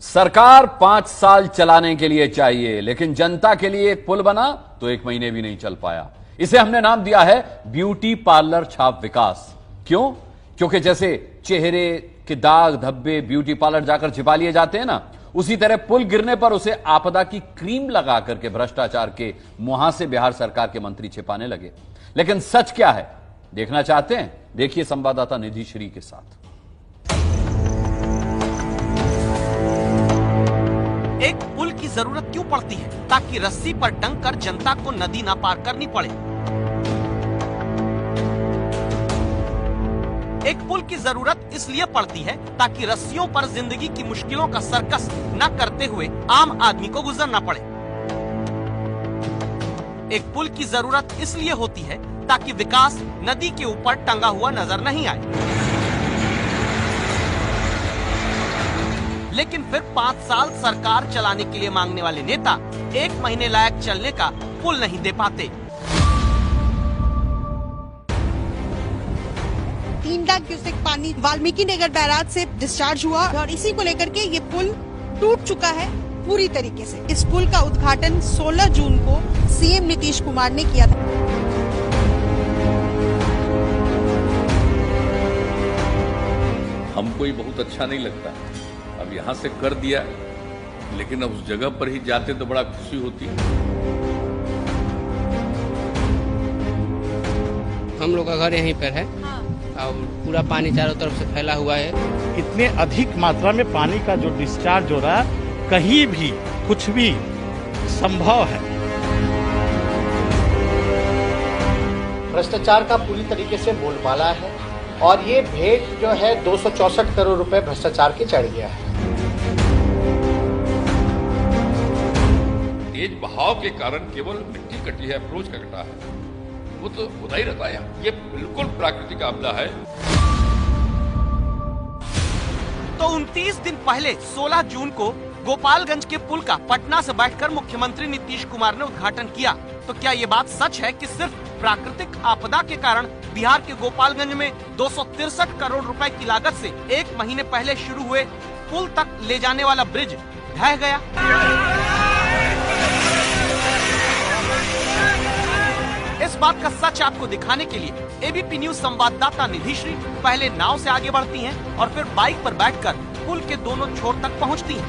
सरकार 5 साल चलाने के लिए चाहिए, लेकिन जनता के लिए एक पुल बना तो 1 महीने भी नहीं चल पाया। इसे हमने नाम दिया है ब्यूटी पार्लर छाप विकास। क्यों? क्योंकि जैसे चेहरे के दाग धब्बे ब्यूटी पार्लर जाकर छिपा लिए जाते हैं ना, उसी तरह पुल गिरने पर उसे आपदा की क्रीम लगा करके भ्रष्टाचार के मुहासे बिहार सरकार के मंत्री छिपाने लगे। लेकिन सच क्या है, देखना चाहते हैं? देखिए संवाददाता निधि श्री के साथ। एक पुल की जरूरत क्यों पड़ती है? ताकि रस्सी पर टंग कर जनता को नदी ना पार करनी पड़े। एक पुल की जरूरत इसलिए पड़ती है ताकि रस्सियों पर जिंदगी की मुश्किलों का सर्कस न करते हुए आम आदमी को गुजरना पड़े। एक पुल की जरूरत इसलिए होती है ताकि विकास नदी के ऊपर टंगा हुआ नजर नहीं आए। लेकिन फिर 5 साल सरकार चलाने के लिए मांगने वाले नेता 1 महीने लायक चलने का पुल नहीं दे पाते। 3 लाख क्यूसेक पानी वाल्मीकि नगर बैराज से डिस्चार्ज हुआ और इसी को लेकर के ये पुल टूट चुका है पूरी तरीके से। इस पुल का उद्घाटन 16 जून को सीएम नीतीश कुमार ने किया था। हमको ये बहुत अच्छा नहीं लगता, अब यहाँ से कर दिया, लेकिन अब उस जगह पर ही जाते तो बड़ा खुशी होती है। हम लोग का घर यहीं पर है और पूरा पानी चारों तरफ से फैला हुआ है। इतने अधिक मात्रा में पानी का जो डिस्चार्ज हो रहा है, कहीं भी कुछ भी संभव है। भ्रष्टाचार का पूरी तरीके से बोलबाला है और ये भेंट जो है 264 करोड़ रुपए भ्रष्टाचार के चढ़ गया है। तेज बहाव के कारण केवल मिट्टी कटी है, अप्रोच का कटा है, वो तो होता ही रहता है। ये बिल्कुल प्राकृतिक आपदा है। तो 29 दिन पहले 16 जून को गोपालगंज के पुल का पटना से बैठकर मुख्यमंत्री नीतीश कुमार ने उद्घाटन किया। तो क्या ये बात सच है कि सिर्फ प्राकृतिक आपदा के कारण बिहार के गोपालगंज में 263 करोड़ रुपए की लागत से 1 महीने पहले शुरू हुए पुल तक ले जाने वाला ब्रिज ढह गया? इस बात का सच आपको दिखाने के लिए एबीपी न्यूज संवाददाता निधि श्री पहले नाव से आगे बढ़ती हैं और फिर बाइक पर बैठकर पुल के दोनों छोर तक पहुंचती हैं।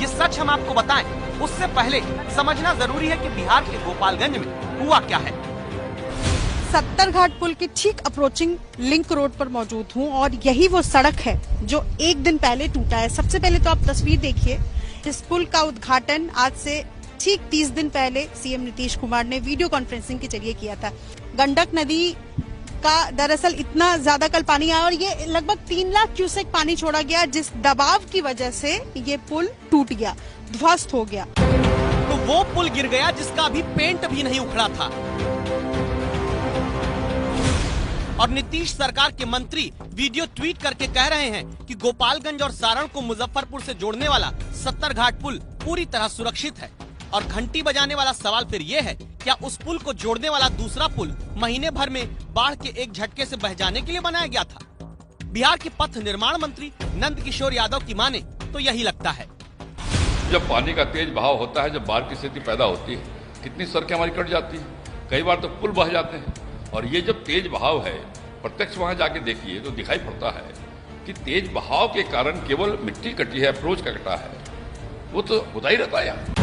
ये सच हम आपको बताएं, उससे पहले समझना जरूरी है कि बिहार के गोपालगंज में हुआ क्या है। सत्तरघाट पुल के ठीक अप्रोचिंग लिंक रोड पर मौजूद हूँ और यही वो सड़क है जो 1 दिन पहले टूटा है। सबसे पहले तो आप तस्वीर देखिए। इस पुल का उद्घाटन आज से ठीक 30 दिन पहले सीएम नीतीश कुमार ने वीडियो कॉन्फ्रेंसिंग के जरिए किया था। गंडक नदी का दरअसल इतना ज्यादा कल पानी आया और ये लगभग 3 लाख क्यूसेक पानी छोड़ा गया, जिस दबाव की वजह से ये पुल टूट गया, ध्वस्त हो गया। तो वो पुल गिर गया जिसका अभी पेंट भी नहीं उखड़ा था और नीतीश सरकार के मंत्री वीडियो ट्वीट करके कह रहे हैं कि गोपालगंज और सारण को मुजफ्फरपुर से जोड़ने वाला सत्तरघाट पुल पूरी तरह सुरक्षित है। और घंटी बजाने वाला सवाल फिर ये है, क्या उस पुल को जोड़ने वाला दूसरा पुल महीने भर में बाढ़ के एक झटके से बह जाने के लिए बनाया गया था? बिहार के पथ निर्माण मंत्री नंद किशोर यादव की माने तो यही लगता है। जब पानी का तेज बहाव होता है, जब बाढ़ की स्थिति पैदा होती है, कितनी सड़कें हमारी कट जाती है, कई बार तो पुल बह जाते हैं। और ये जब तेज बहाव है, प्रत्यक्ष वहां जाके देखिए तो दिखाई पड़ता है कि तेज बहाव के कारण केवल मिट्टी कटी है, अप्रोच का कटा है, वो तो होता ही रहता है।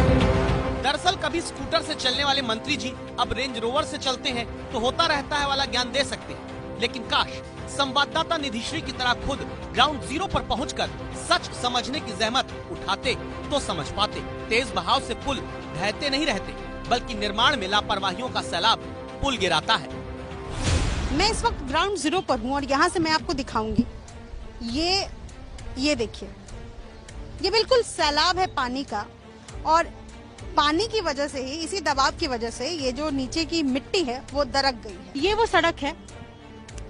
दरअसल कभी स्कूटर से चलने वाले मंत्री जी अब रेंज रोवर से चलते हैं तो होता रहता है वाला ज्ञान दे सकते हैं, लेकिन काश संवाददाता निधि श्री की तरह खुद ग्राउंड जीरो पर पहुंचकर सच समझने की जहमत उठाते तो समझ पाते। तेज बहाव से पुल ढहते नहीं रहते, बल्कि निर्माण में लापरवाहियों का सैलाब पुल गिराता है। मैं इस वक्त ग्राउंड जीरो पर हूँ और यहाँ से मैं आपको दिखाऊंगी। ये देखिए, ये बिल्कुल सैलाब है पानी का और पानी की वजह से ही, इसी दबाव की वजह से ये जो नीचे की मिट्टी है वो दरक गई है। ये वो सड़क है,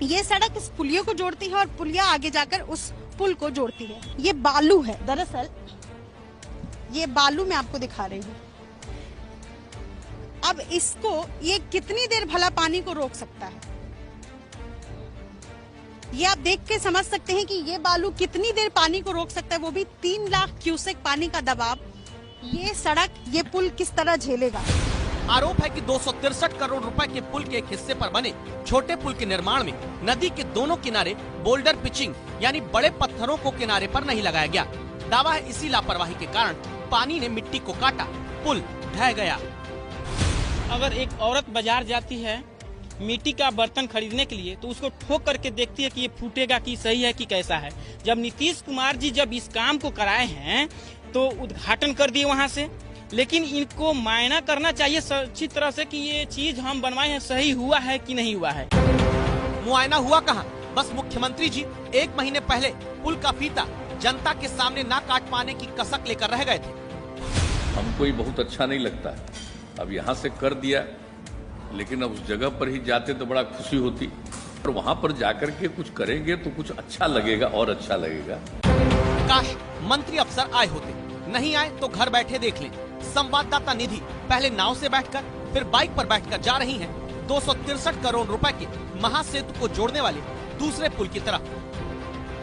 ये सड़क इस पुलिया को जोड़ती है और पुलिया आगे जाकर उस पुल को जोड़ती है। ये बालू है, दरअसल ये बालू मैं आपको दिखा रही हूँ। अब इसको ये कितनी देर भला पानी को रोक सकता है? ये आप देख के समझ सकते हैं कि ये बालू कितनी देर पानी को रोक सकता है, वो भी 3 लाख क्यूसेक पानी का दबाव ये सड़क, ये पुल किस तरह झेलेगा। आरोप है कि 263 करोड़ रुपए के पुल के एक हिस्से पर बने छोटे पुल के निर्माण में नदी के दोनों किनारे बोल्डर पिचिंग यानी बड़े पत्थरों को किनारे पर नहीं लगाया गया। दावा है इसी लापरवाही के कारण पानी ने मिट्टी को काटा, पुल ढह गया। अगर एक औरत बाजार जाती है मिट्टी का बर्तन खरीदने के लिए तो उसको ठोक करके देखती है कि ये फूटेगा कि सही है कि कैसा है। जब नीतीश कुमार जी जब इस काम को कराए हैं तो उद्घाटन कर दिए वहां से, लेकिन इनको मायना करना चाहिए अच्छी तरह से कि ये चीज हम बनवाए हैं सही हुआ है कि नहीं हुआ है। मुआयना हुआ कहाँ? बस मुख्यमंत्री जी 1 महीने पहले पुल का फीता जनता के सामने ना काट पाने की कसक लेकर रह गए थे। हमको ये बहुत अच्छा नहीं लगता है। अब यहाँ से कर दिया, लेकिन अब उस जगह पर ही जाते तो बड़ा खुशी होती, और वहां पर जाकर के कुछ करेंगे तो कुछ अच्छा लगेगा और अच्छा लगेगा। काश मंत्री अफसर आए होते, नहीं आए तो घर बैठे देख लें। संवाददाता निधि पहले नाव से बैठकर फिर बाइक पर बैठकर जा रही हैं 263 करोड़ रुपए के महासेतु को जोड़ने वाले दूसरे पुल की तरफ,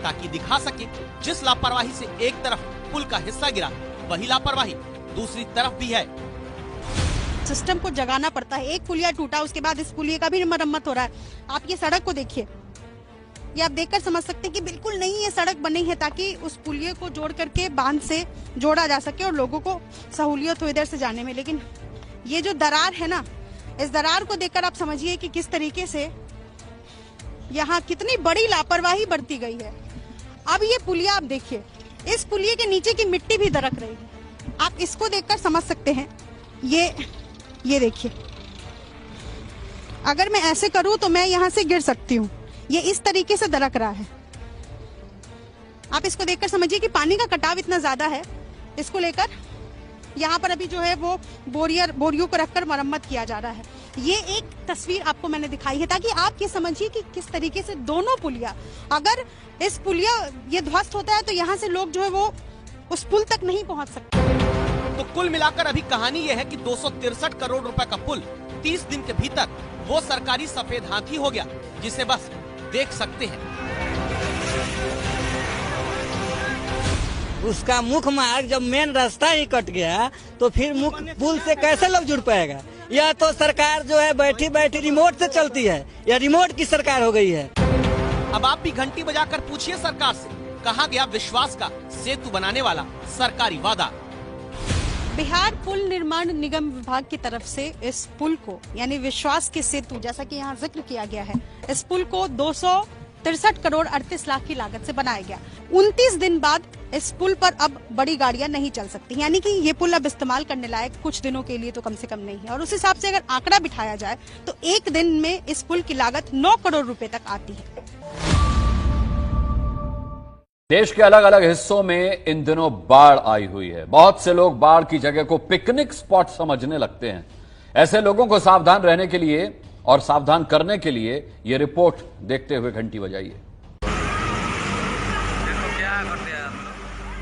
ताकि दिखा सके जिस लापरवाही से एक तरफ पुल का हिस्सा गिरा वही लापरवाही दूसरी तरफ भी है। सिस्टम को जगाना पड़ता है। एक पुलिया टूटा, उसके बाद इस पुलिये का भी मरम्मत हो रहा है। आप ये सड़क को देखिए, ये आप देखकर समझ सकते हैं कि बिल्कुल नई ये सड़क बनी है ताकि उस पुलिये को जोड़ करके बांध से जोड़ा जा सके और लोगों को सहूलियत हो इधर से जाने में। लेकिन ये जो दरार है ना, इस दरार को देखकर आप समझिए कि किस तरीके से यहाँ कितनी बड़ी लापरवाही बरती गई है। अब ये पुलिया आप देखिए, इस पुलिये के नीचे की मिट्टी भी दरक रही है। आप इसको देखकर समझ सकते हैं। ये देखिए, अगर मैं ऐसे करूं तो मैं यहां से गिर सकती हूं। ये इस तरीके से दरक रहा है। आप इसको देखकर समझिए कि पानी का कटाव इतना ज्यादा है। इसको लेकर यहाँ पर अभी जो है वो बोरियों को रखकर मरम्मत किया जा रहा है। ये एक तस्वीर आपको मैंने दिखाई है ताकि आप ये समझिए कि किस तरीके से दोनों पुलिया, अगर इस पुलिया ये ध्वस्त होता है तो यहाँ से लोग जो है वो उस पुल तक नहीं पहुंच सकते। तो कुल मिलाकर अभी कहानी यह है कि 263 करोड़ रुपए का पुल 30 दिन के भीतर वो सरकारी सफेद हाथी हो गया जिसे बस देख सकते हैं। उसका मुख्य मार्ग जब मेन रास्ता ही कट गया तो फिर मुख्य पुल से कैसे लोग जुड़ पाएगा? यह तो सरकार जो है बैठी बैठी रिमोट से चलती है, या रिमोट की सरकार हो गई है। अब आप भी घंटी बजाकर पूछिए सरकार से, कहाँ गया विश्वास का सेतु बनाने वाला सरकारी वादा? बिहार पुल निर्माण निगम विभाग की तरफ से इस पुल को यानी विश्वास के सेतु, जैसा कि यहाँ जिक्र किया गया है, इस पुल को 263 करोड़ 38 लाख की लागत से बनाया गया। 29 दिन बाद इस पुल पर अब बड़ी गाड़ियां नहीं चल सकती, यानी कि ये पुल अब इस्तेमाल करने लायक कुछ दिनों के लिए तो कम से कम नहीं है। और उस हिसाब से अगर आंकड़ा बिठाया जाए तो एक दिन में इस पुल की लागत 9 करोड़ रुपए तक आती है। देश के अलग अलग हिस्सों में इन दिनों बाढ़ आई हुई है। बहुत से लोग बाढ़ की जगह को पिकनिक स्पॉट समझने लगते हैं। ऐसे लोगों को सावधान रहने के लिए और सावधान करने के लिए ये रिपोर्ट देखते हुए घंटी बजाइए।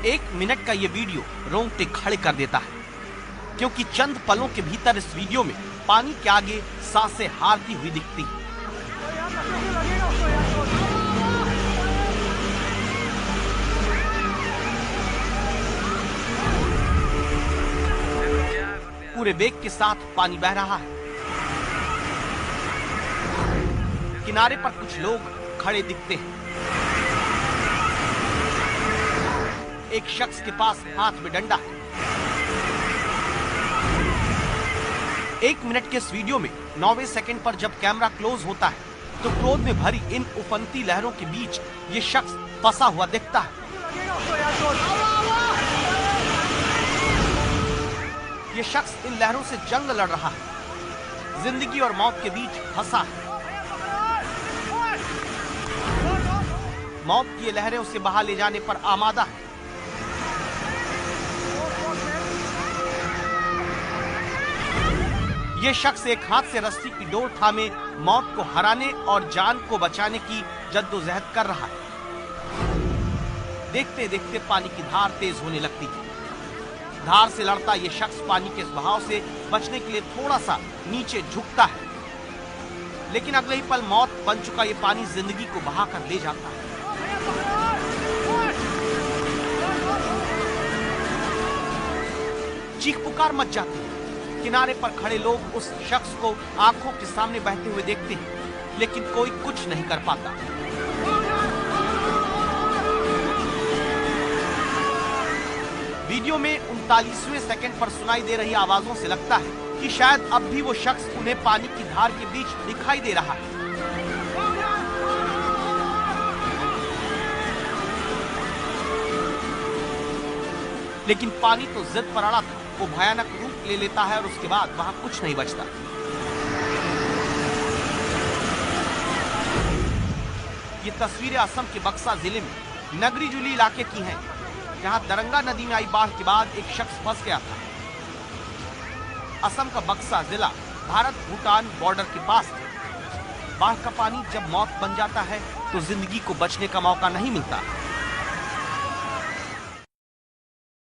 1 मिनट का ये वीडियो रोंगटे खड़े कर देता है, क्योंकि चंद पलों के भीतर इस वीडियो में पानी के आगे सांसें हारती हुई दिखती है। पूरे वेग के साथ पानी बह रहा है। किनारे पर कुछ लोग खड़े दिखते हैं। एक शख्स के पास हाथ में डंडा है। 1 मिनट के इस वीडियो में 9वें सेकंड पर जब कैमरा क्लोज होता है तो क्रोध में भरी इन उफनती लहरों के बीच ये शख्स फंसा हुआ दिखता है। ये शख्स इन लहरों से जंग लड़ रहा है, जिंदगी और मौत के बीच फंसा है। मौत की ये लहरें उसे बहा ले जाने पर आमादा है। ये शख्स एक हाथ से रस्सी की डोर थामे मौत को हराने और जान को बचाने की जद्दोजहद कर रहा है। देखते देखते पानी की धार तेज होने लगती है। धार से लड़ता ये शख्स पानी के इस बहाव से बचने के लिए थोड़ा सा नीचे झुकता है, लेकिन अगले ही पल मौत बन चुका ये पानी जिंदगी को बहाकर ले जाता है। चीख पुकार मच जाती है। किनारे पर खड़े लोग उस शख्स को आंखों के सामने बहते हुए देखते हैं, लेकिन कोई कुछ नहीं कर पाता। वीडियो में 39वें सेकंड पर सुनाई दे रही आवाजों से लगता है कि शायद अब भी वो शख्स उन्हें पानी की धार के बीच दिखाई दे रहा है। लेकिन पानी तो जिद पर अड़ा था, वो भयानक रूप ले लेता है और उसके बाद वहां कुछ नहीं बचता। ये तस्वीरें असम के बक्सा जिले में नगरी जुली इलाके की हैं, जहां दरंगा नदी में आई बाढ़ के बाद एक शख्स फंस गया था। असम का बक्सा जिला भारत भूटान बॉर्डर के पास है। बाढ़ का पानी जब मौत बन जाता है तो जिंदगी को बचने का मौका नहीं मिलता।